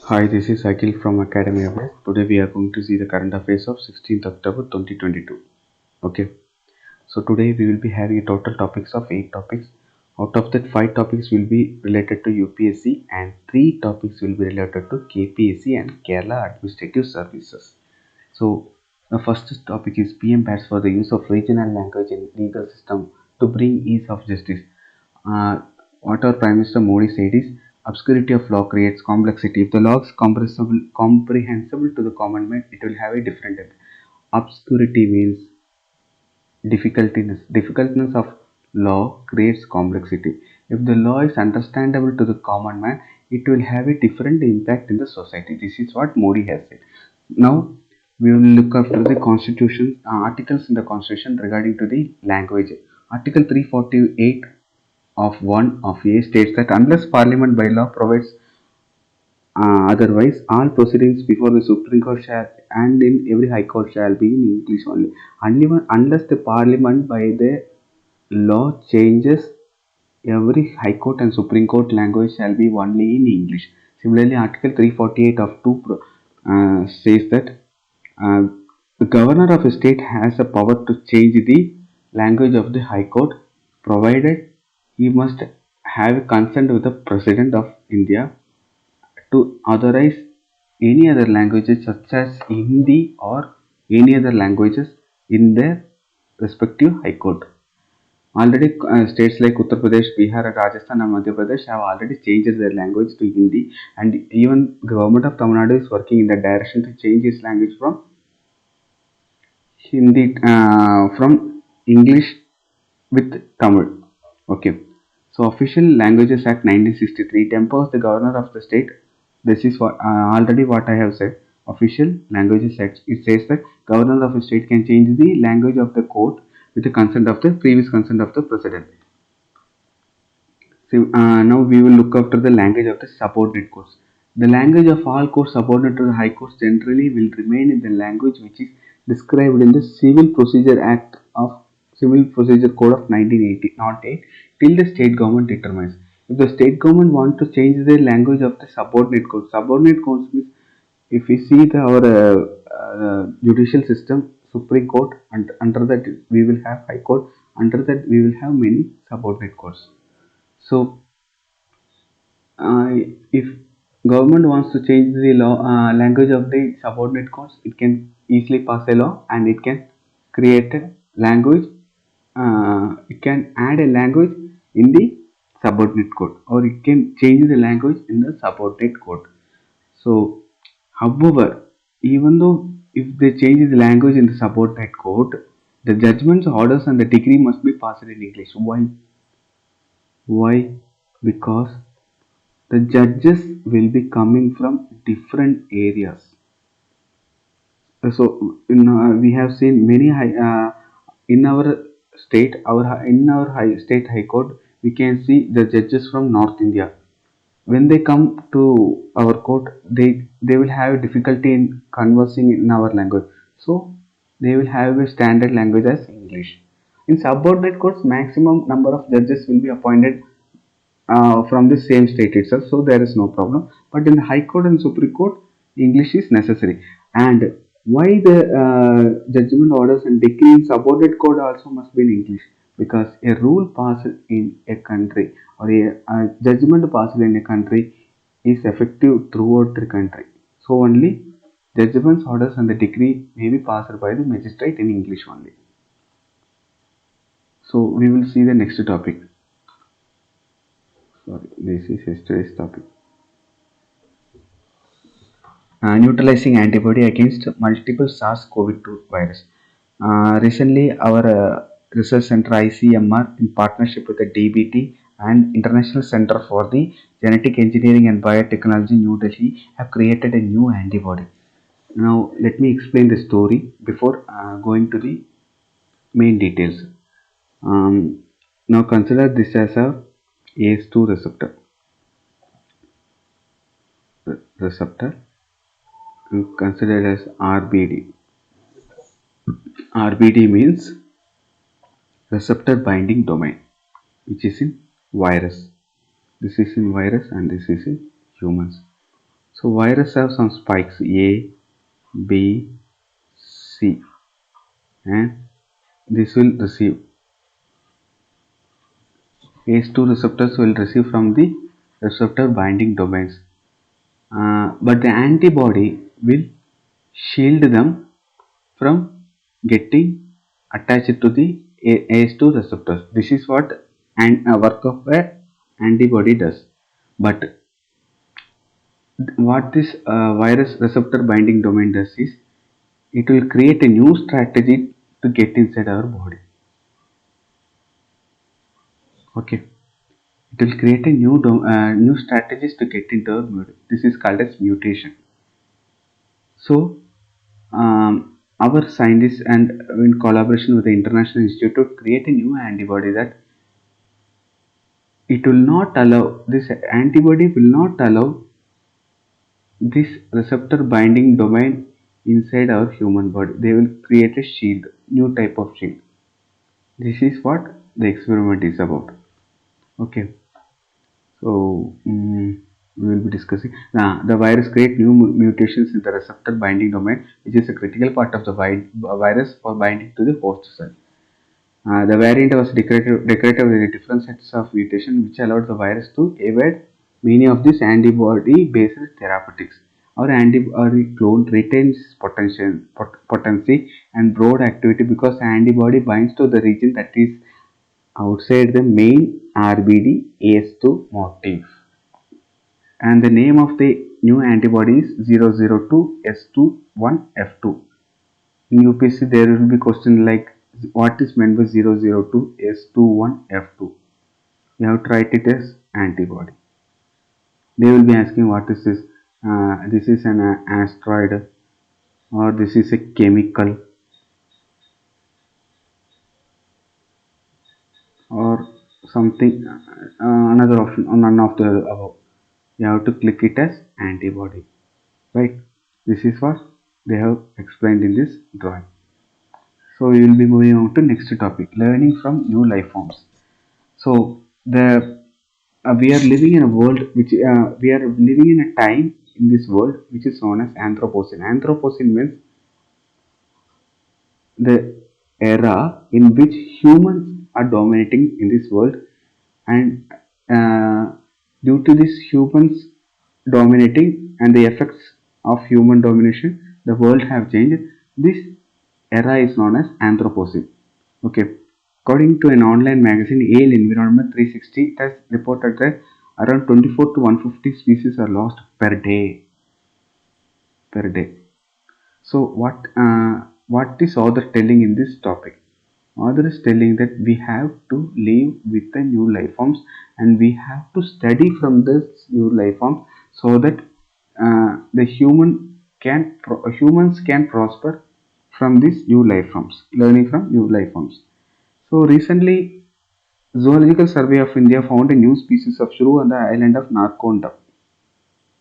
Hi, this is Akhil from Academy Aware. Today we are going to see the current affairs of 16th October 2022. Okay, so today we will be having a total topics of 8 topics. Out of that, 5 topics will be related to UPSC and 3 topics will be related to Kpsc and Kerala Administrative Services. So the first topic is PM bats for the use of regional language in legal system to bring ease of justice. Uh, what our Prime Minister Modi said is obscurity of law creates complexity. If the law is comprehensible to the common man, it will have a different effect. Obscurity means difficultiness. Difficultness of law creates complexity. If the law is understandable to the common man, it will have a different impact in the society. This is what Modi has said. Now we will look after the constitution articles in the constitution regarding to the language. Article 348 of 1 of A states that unless Parliament by law provides otherwise, all proceedings before the Supreme Court shall and in every High Court shall be in English only. Unless the Parliament by the law changes, every High Court and Supreme Court language shall be only in English. Similarly, Article 348 of 2 says that uh, the Governor of a state has the power to change the language of the High Court, provided he must have consent with the President of India to authorize any other languages such as Hindi or any other languages in their respective High Court. Already, states like Uttar Pradesh, Bihar, Rajasthan, and Madhya Pradesh have already changed their language to Hindi, and even government of Tamil Nadu is working in that direction to change its language from Hindi from English with Tamil. Okay. So Official Languages Act 1963 it empowers the governor of the state. This is what already what I have said. Official Languages Act. It says that governor of a state can change the language of the court with the consent of the previous consent of the president. So now we will look after the language of the subordinate courts. The language of all courts subordinate to the High Courts generally will remain in the language which is described in the Civil Procedure Act of Civil Procedure Code of 1988 till the state government determines. If the state government want to change the language of the subordinate courts means if we see our judicial system, Supreme Court, and under that we will have High Court, under that we will have many subordinate courts. So uh, if government wants to change the law language of the subordinate courts, it can easily pass a law and it can create a language. It can add a language in the subordinate court, or it can change the language in the subordinate court. So, however, even though if they change the language in the subordinate court, the judgments, orders, and the decree must be passed in English. Why? Why? Because the judges will be coming from different areas. So we have seen many in our state, our state high court, we can see the judges from North India. When they come to our court, they will have difficulty in conversing in our language. So they will have a standard language as English. In subordinate courts, maximum number of judges will be appointed from the same state itself, so there is no problem. But in the High Court and Supreme Court, English is necessary. And why the judgment orders and decree in subordinate court also must be in English? Because a rule passed in a country or a judgment passed in a country is effective throughout the country. So only judgments, orders, and the decree may be passed by the magistrate in English only. So we will see the next topic. Sorry, this is yesterday's topic. Neutralizing antibody against multiple SARS-CoV-2 virus. Recently, our research center ICMR, in partnership with the DBT and International Center for the Genetic Engineering and Biotechnology, New Delhi, have created a new antibody. Now, let me explain the story before going to the main details. Now, consider this as a ACE2 receptor considered as RBD. RBD means receptor binding domain, which is in virus. This is in virus and this is in humans. So virus have some spikes A, B, C, and this will receive ACE2 receptors will receive from the receptor binding domains, but the antibody will shield them from getting attached to the ACE2 receptors. This is what work of a antibody does. But what this virus receptor binding domain does is it will create a new strategy to get inside our body. Okay, it will create a new strategies to get into our body. This is called as mutation. So our scientists and in collaboration with the International Institute create a new antibody that it will not allow this antibody will not allow this receptor binding domain inside our human body. They will create a shield, new type of shield. This is what the experiment is about. Okay, so we will be discussing the virus create new mutations in the receptor binding domain, which is a critical part of the virus for binding to the host cell. The variant was decorated with different sets of mutation which allowed the virus to evade many of these antibody-based therapeutics. Our antibody clone retains potency and broad activity because the antibody binds to the region that is outside the main RBD AS2 motif. And the name of the new antibody is 002 S21F2. In UPSC, there will be question like what is meant by 002 S21F2. You have to write it as antibody. They will be asking what is this? This is an asteroid or this is a chemical or something. Another option or none of the above. You have to click it as antibody. Right? This is what they have explained in this drawing. So we will be moving on to next topic, learning from new life forms. So the we are living in a world which we are living in a time in this world which is known as Anthropocene. Anthropocene means the era in which humans are dominating in this world, and due to this humans dominating and the effects of human domination, the world have changed. This era is known as Anthropocene. Okay. According to an online magazine, Yale Environment 360, it has reported that around 24 to 150 species are lost per day. Per day. So what is author telling in this topic? Author is telling that we have to live with the new life forms and we have to study from this new life forms so that the humans can prosper from these new life forms, learning from new life forms. So recently, Zoological Survey of India found a new species of shrew on the island of Narconda,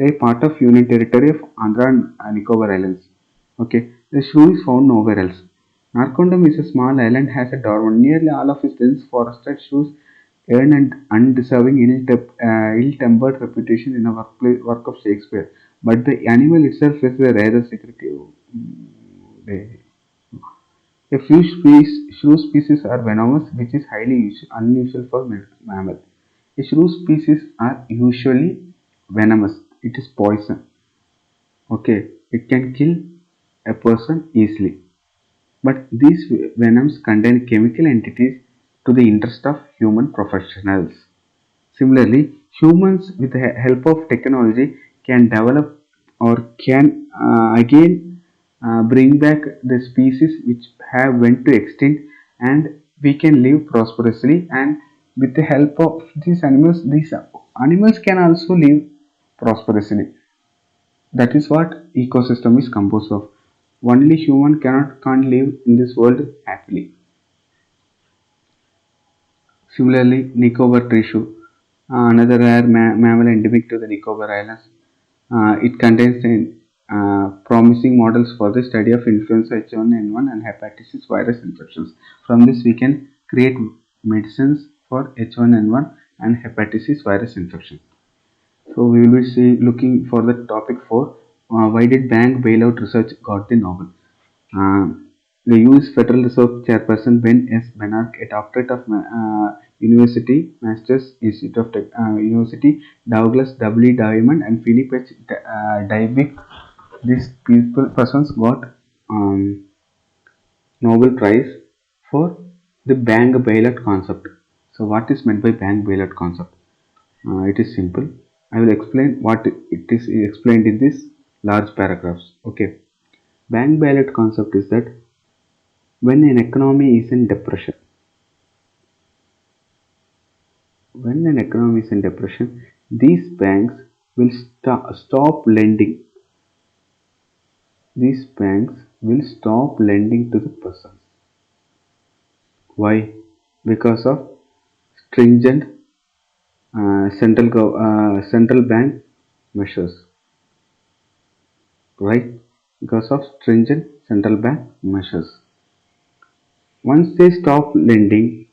a part of Union Territory of Andhra and Nicobar Islands. Okay, the shrew is found nowhere else. Narcondam is a small island, has a dormant. Nearly all of its dense forested shrews earn an undeserving ill-tempered reputation in a work of Shakespeare. But the animal itself is a rather secretive. They A few shrew species are venomous, which is highly unusual for mammals. A shrew species are usually venomous. It is poison. Okay, it can kill a person easily. But these venoms contain chemical entities to the interest of human professionals. Similarly, humans with the help of technology can develop or can again bring back the species which have went to extinct, and we can live prosperously, and with the help of these animals can also live prosperously. That is what ecosystem is composed of. Only human can't live in this world happily. Similarly, Nicobar tissue, another rare mammal endemic to the Nicobar Islands. It contains promising models for the study of influenza H1N1 and hepatitis virus infections. From this, we can create medicines for H1N1 and hepatitis virus infection. So we will be looking for the topic 4. Why did bank bailout research got the Nobel? Uh, the US Federal Reserve Chairperson Ben S. Bernanke, a doctorate of University Masters Institute of University Douglas W. Diamond and Philip H. Dybvig. These persons got um, Nobel Prize for the bank bailout concept. So what is meant by bank bailout concept? It is simple. I will explain what it is explained in this large paragraphs. Okay. Bank bailout concept is that when an economy is in depression, when an economy is in depression, these banks will stop lending. These banks will stop lending to the persons. Why? Because of stringent central bank measures, right? Because of stringent central bank measures. Once they stop lending,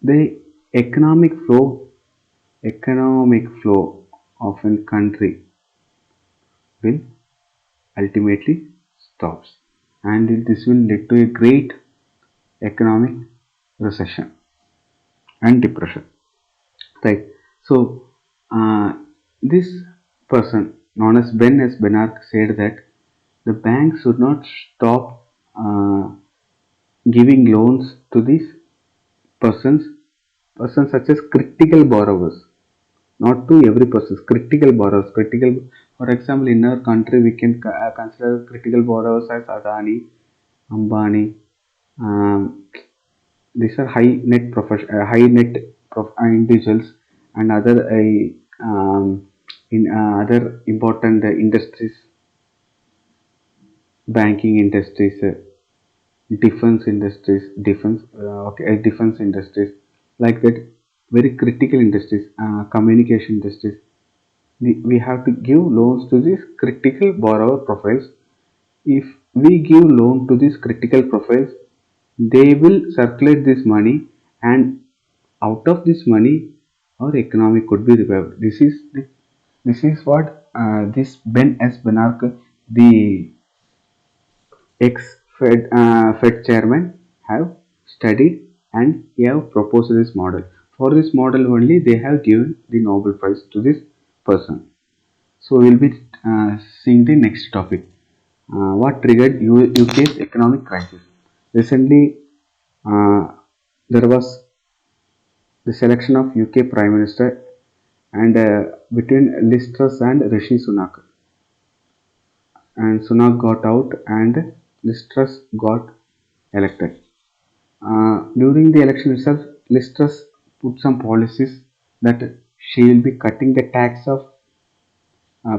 the economic flow of a country will ultimately stops, and this will lead to a great economic recession and depression. Right. So this person known as Ben S. Bernanke said that the banks should not stop giving loans to these persons, persons such as critical borrowers, not to every person, critical borrowers. Critical, for example, in our country, we can consider critical borrowers as Adani, Ambani. Um, these are high net individuals and other in other important industries, banking industries, defense industries, like that, very critical industries, communication industries. We have to give loans to these critical borrower profiles. If we give loan to these critical profiles, they will circulate this money, and out of this money, our economy could be revived. This is what this Ben S. Bernanke, the ex-Fed chairman, have studied, and he have proposed this model. For this model only, they have given the Nobel Prize to this person. So we will be seeing the next topic. What triggered UK's economic crisis? Recently, uh, there was the selection of UK Prime Minister, and between Liz Truss and Rishi Sunak, and Sunak got out and Liz Truss got elected. During the election itself, Liz Truss put some policies that she will be cutting the tax of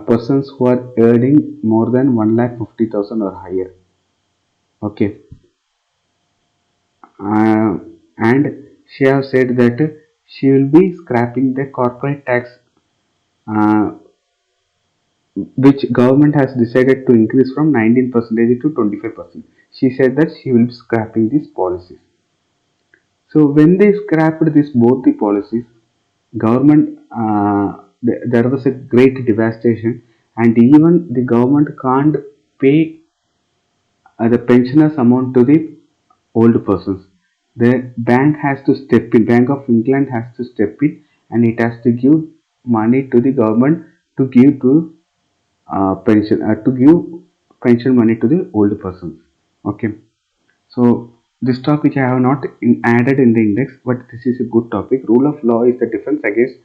persons who are earning more than 1,50,000 or higher. Okay, uh, and she has said that she will be scrapping the corporate tax, uh, which government has decided to increase from 19% to 25%. She said that she will be scrapping these policies. So when they scrapped this both the policies, government there was a great devastation, and even the government can't pay the pensioners amount to the old persons. The bank has to step in. Bank of England has to step in, and it has to give money to the government to give to pension money to the old persons. Okay, so this topic I have not added in the index, but this is a good topic. Rule of law is the defense against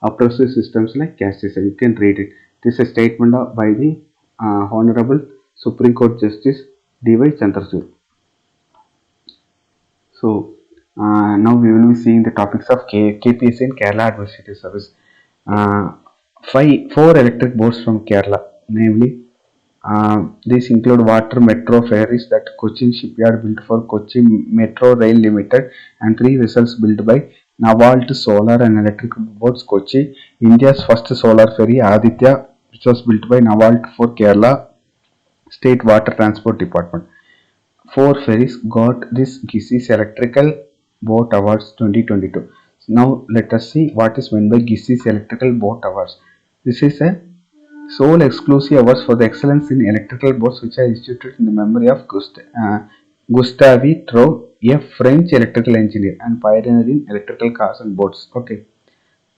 oppressive systems like caste system. You can read it. This is a statement by the Honorable Supreme Court Justice D.Y. Chandrachud. So now we will be seeing the topics of Kpsc and Kerala Administrative Service. Uh, four electric boats from Kerala, namely these include water metro ferries that Cochin Shipyard built for Cochin Metro Rail Limited, and three vessels built by Navalt Solar and Electric Boats Kochi. India's first solar ferry Aditya, which was built by Navalt for Kerala State Water Transport Department. Four ferries got this GISI's Electrical Boat Awards 2022. Now let us see what is meant by Kpsc electrical boat awards. This is a sole exclusive awards for the excellence in electrical boats which are instituted in the memory of Gustave Trou, a French electrical engineer and pioneer in electrical cars and boats. Okay.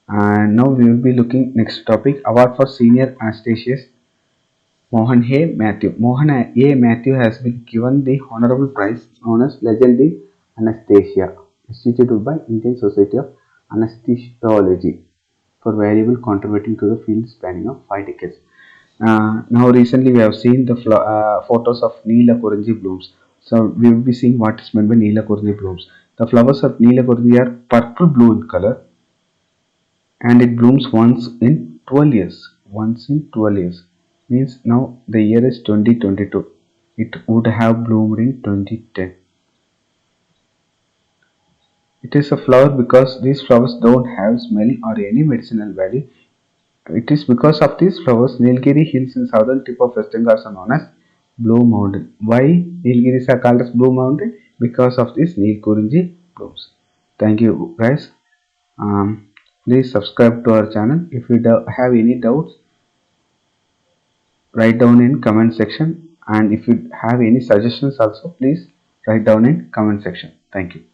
And now we will be looking next topic, award for senior anasthetist Mohan A. Matthew. Mohan A. Matthew has been given the honorable prize known as Legend in Anesthesia, instituted by Indian Society of Anesthesiology for valuable contributing to the field spanning of 5 decades. Now recently we have seen the photos of Neela Korangi blooms. So we will be seeing what is meant by Neela Korangi blooms. The flowers of Neela Korangi are purple blue in color and it blooms once in 12 years. Once in 12 years means now the year is 2022. It would have bloomed in 2010. It is a flower because these flowers don't have smell or any medicinal value. It is because of these flowers Nilgiri hills in southern tip of Western Ghats are known as Blue Mountain. Why Nilgiris are called as Blue Mountain? Because of these Nilkurinji blooms. Thank you guys. Please subscribe to our channel. If you have any doubts, write down in comment section. And if you have any suggestions also, please write down in comment section. Thank you.